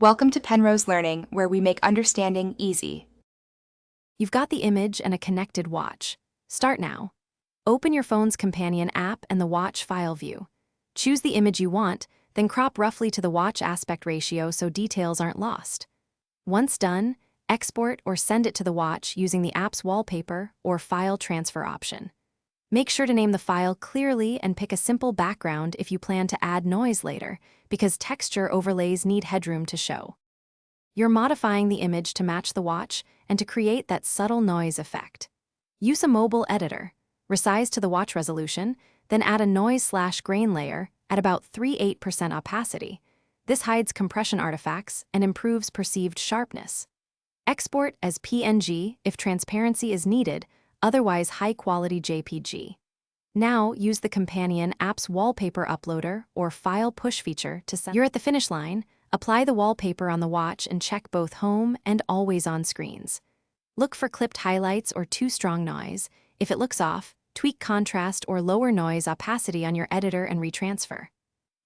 Welcome to Penrose Learning, where we make understanding easy. You've got the image and a connected watch. Start now. Open your phone's companion app and the watch file view. Choose the image you want, then crop roughly to the watch aspect ratio so details aren't lost. Once done, export or send it to the watch using the app's wallpaper or file transfer option. Make sure to name the file clearly and pick a simple background if you plan to add noise later, because texture overlays need headroom to show. You're modifying the image to match the watch and to create that subtle noise effect. Use a mobile editor, resize to the watch resolution, then add a noise/grain layer at about 3/8% opacity. This hides compression artifacts and improves perceived sharpness. Export as PNG if transparency is needed, otherwise high-quality JPG. Now use the companion app's wallpaper uploader or file push feature to send. You're at the finish line. Apply the wallpaper on the watch and check both home and always-on screens. Look for clipped highlights or too strong noise. If it looks off, tweak contrast or lower noise opacity on your editor and retransfer.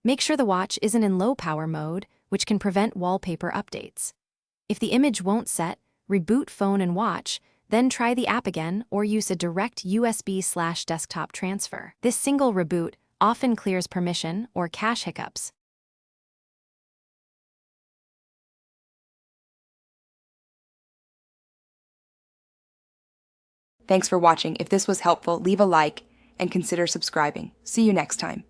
Make sure the watch isn't in low-power mode, which can prevent wallpaper updates. If the image won't set, reboot phone and watch, then try the app again or use a direct USB/desktop transfer. This single reboot often clears permission or cache hiccups. Thanks for watching. If this was helpful, leave a like and consider subscribing. See you next time.